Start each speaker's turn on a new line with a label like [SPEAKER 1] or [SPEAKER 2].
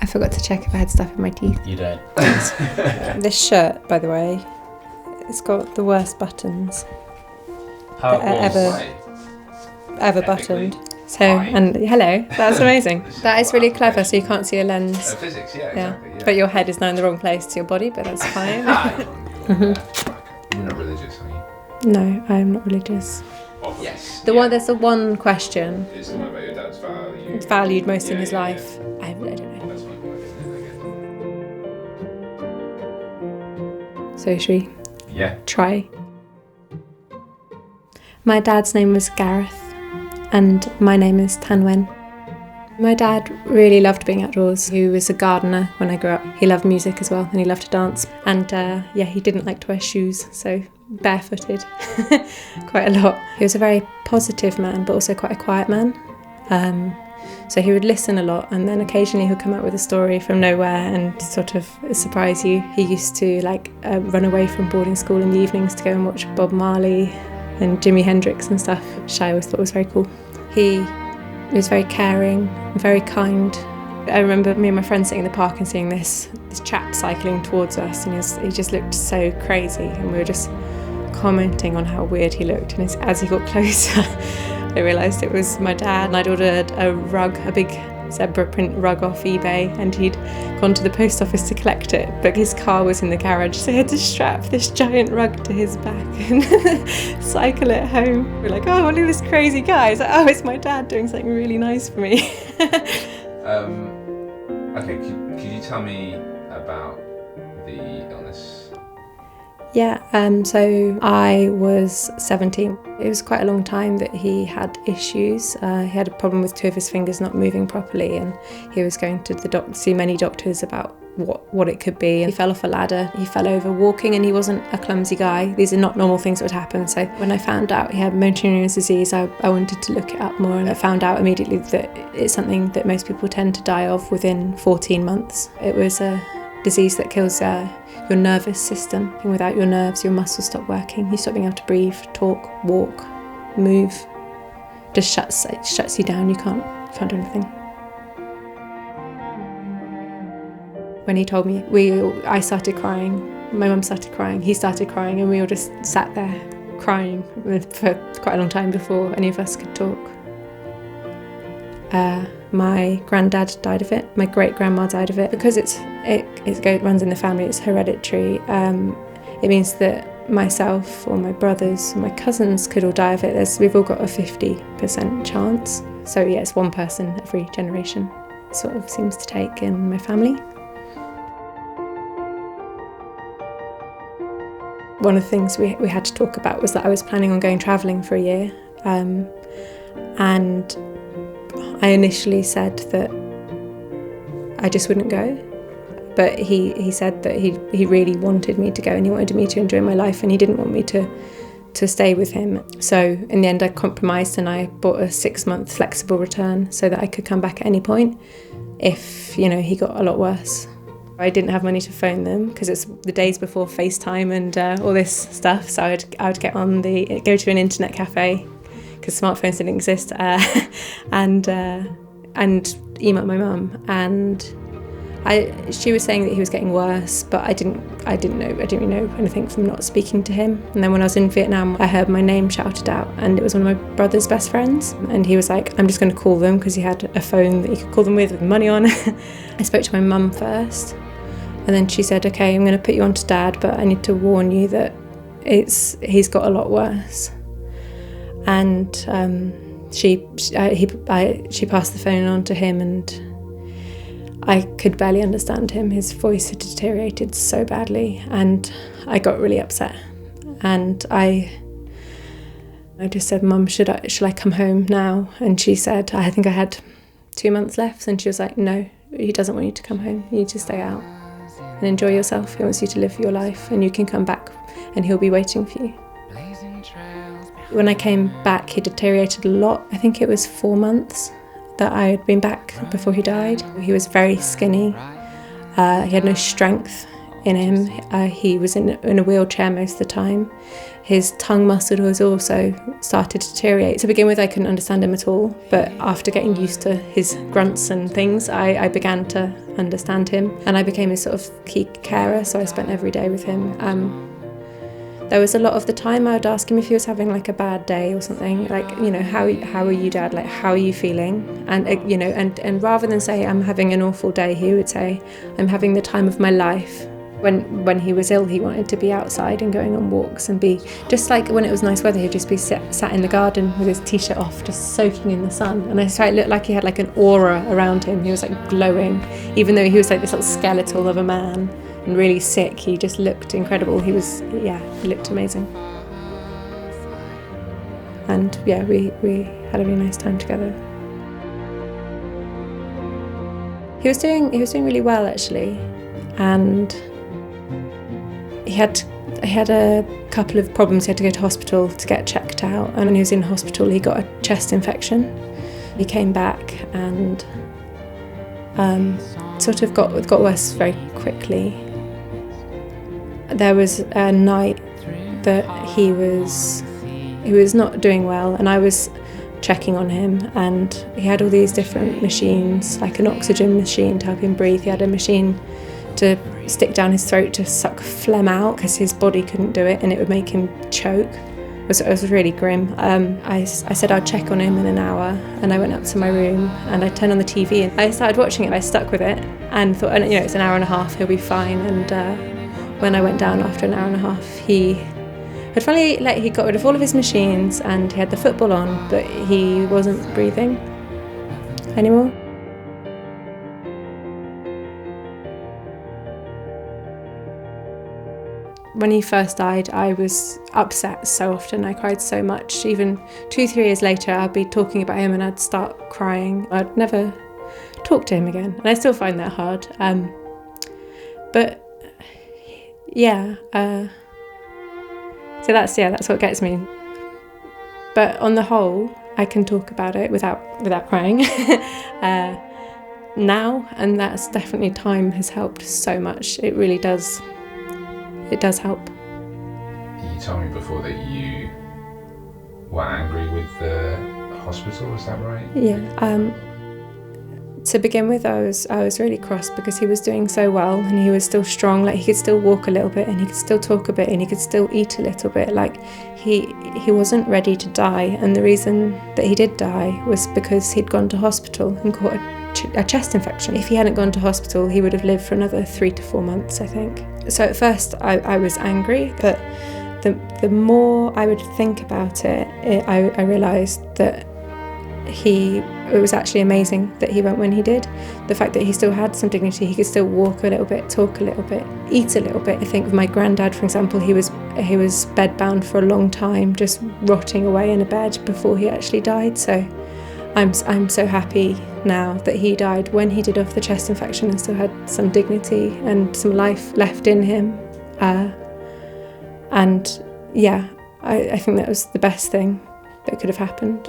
[SPEAKER 1] I forgot to check if I had stuff in my teeth.
[SPEAKER 2] You don't.
[SPEAKER 1] This shirt, by the way, it's got the worst buttons ever buttoned. So, and hello, that's amazing. That is really clever, so you can't see a lens.
[SPEAKER 3] Physics, exactly. Yeah.
[SPEAKER 1] But your head is now in the wrong place to your body, but that's fine.
[SPEAKER 3] You're not religious, are you?
[SPEAKER 1] No, I'm not religious.
[SPEAKER 3] Yes.
[SPEAKER 1] There's the one question.
[SPEAKER 3] Is the one about your dad's value?
[SPEAKER 1] Valued most in his life. I don't know.
[SPEAKER 3] That's my point, isn't it?
[SPEAKER 1] So should we
[SPEAKER 3] Yeah.
[SPEAKER 1] try? My dad's name was Gareth, and my name is Tanwen. My dad really loved being outdoors. He was a gardener when I grew up. He loved music as well, and he loved to dance. And he didn't like to wear shoes, so barefooted quite a lot. He was a very positive man, but also quite a quiet man. So he would listen a lot, and then occasionally he'd come out with a story from nowhere and sort of surprise you. He used to run away from boarding school in the evenings to go and watch Bob Marley and Jimi Hendrix and stuff, which I always thought was very cool. He was very caring and very kind. I remember me and my friend sitting in the park and seeing this chap cycling towards us, and he just looked so crazy, and we were just commenting on how weird he looked. And as he got closer, I realised it was my dad, and I'd ordered a rug, a big zebra print rug off eBay, and he'd gone to the post office to collect it, but his car was in the garage, so he had to strap this giant rug to his back and cycle it home. We're like, oh, look at this crazy guy. It's like, oh, it's my dad doing something really nice for me.
[SPEAKER 3] Okay, could you tell me about the illness?
[SPEAKER 1] Yeah, so I was 17. It was quite a long time that he had issues. He had a problem with 2 of his fingers not moving properly, and he was going to see many doctors about what it could be. He fell off a ladder, he fell over walking, and he wasn't a clumsy guy. These are not normal things that would happen. So when I found out he had Motor Neurone Disease, I wanted to look it up more, and I found out immediately that it's something that most people tend to die of within 14 months. It was a disease that kills your nervous system. And without your nerves, your muscles stop working. You stop being able to breathe, talk, walk, move. Just shuts you down. You can't do anything. When he told me, I started crying. My mum started crying. He started crying, and we all just sat there crying for quite a long time before any of us could talk. My granddad died of it. My great-grandma died of it. Because it runs in the family, it's hereditary. It means that myself or my brothers or my cousins could all die of it. We've all got a 50% chance. So yeah, it's one person every generation. It sort of seems to take in my family. One of the things we had to talk about was that I was planning on going travelling for a year. And I initially said that I just wouldn't go, but he said that he really wanted me to go, and he wanted me to enjoy my life, and he didn't want me to stay with him. So in the end I compromised, and I bought a 6-month flexible return so that I could come back at any point if he got a lot worse. I didn't have money to phone them because it's the days before FaceTime and all this stuff, so I would go to an internet cafe, because smartphones didn't exist, and email my mum. And she was saying that he was getting worse, but I didn't really know anything from not speaking to him. And then when I was in Vietnam, I heard my name shouted out, and it was one of my brother's best friends, and he was like, I'm just going to call them, because he had a phone that you could call them with money on. I spoke to my mum first, and then she said, okay, I'm going to put you on to Dad, but I need to warn you that he's got a lot worse. And she passed the phone on to him, and I could barely understand him. His voice had deteriorated so badly, and I got really upset. And I just said, Mum, should I come home now? And she said, I think I had 2 months left, and she was like, no, he doesn't want you to come home. You need to stay out and enjoy yourself. He wants you to live your life, and you can come back, and he'll be waiting for you. When I came back, he deteriorated a lot. I think it was 4 months that I had been back before he died. He was very skinny. He had no strength in him. He was in a wheelchair most of the time. His tongue muscle was also started to deteriorate. To begin with, I couldn't understand him at all, but after getting used to his grunts and things, I began to understand him, and I became his sort of key carer, so I spent every day with him. There was a lot of the time I would ask him if he was having like a bad day or something, like, you know, how are you, Dad? Like, how are you feeling? And you know, and rather than say I'm having an awful day, he would say I'm having the time of my life. When he was ill, he wanted to be outside and going on walks and be just like when it was nice weather, he'd just be sat in the garden with his t-shirt off, just soaking in the sun. And I swear it looked like he had like an aura around him. He was like glowing, even though he was like this little skeletal of a man and really sick. He just looked incredible. He looked amazing. And yeah, we had a really nice time together. He was doing really well actually, and he had a couple of problems. He had to go to hospital to get checked out, and when he was in hospital he got a chest infection. He came back and sort of got worse very quickly. There was a night that he was not doing well, and I was checking on him, and he had all these different machines, like an oxygen machine to help him breathe. He had a machine to stick down his throat to suck phlegm out because his body couldn't do it and it would make him choke. It was really grim. I said I'd check on him in an hour, and I went up to my room and I turned on the TV and I started watching it. I stuck with it and thought, you know, it's an hour and a half, he'll be fine. And when I went down after an hour and a half, he had finally, like, he got rid of all of his machines and he had the football on, but he wasn't breathing anymore. When he first died, I was upset so often. I cried so much. Even 2-3 years later, I'd be talking about him and I'd start crying. I'd never talk to him again, and I still find that hard. But yeah, so that's what gets me. But on the whole, I can talk about it without crying now, and that's definitely, time has helped so much. It really does. It does help.
[SPEAKER 3] You told me before that you were angry with the hospital, is that right?
[SPEAKER 1] Yeah. To begin with, I was really cross because he was doing so well and he was still strong. Like, he could still walk a little bit and he could still talk a bit and he could still eat a little bit. Like, he wasn't ready to die, and the reason that he did die was because he'd gone to hospital and caught a chest infection. If he hadn't gone to hospital, he would have lived for another 3 to 4 months, I think. So at first I was angry, but the more I would think about it, I realised that it was actually amazing that he went when he did. The fact that he still had some dignity, he could still walk a little bit, talk a little bit, eat a little bit. I think of my granddad, for example, he was bedbound for a long time, just rotting away in a bed before he actually died. So I'm so happy now that he died when he did, of the chest infection, and still had some dignity and some life left in him. And yeah, I think that was the best thing that could have happened.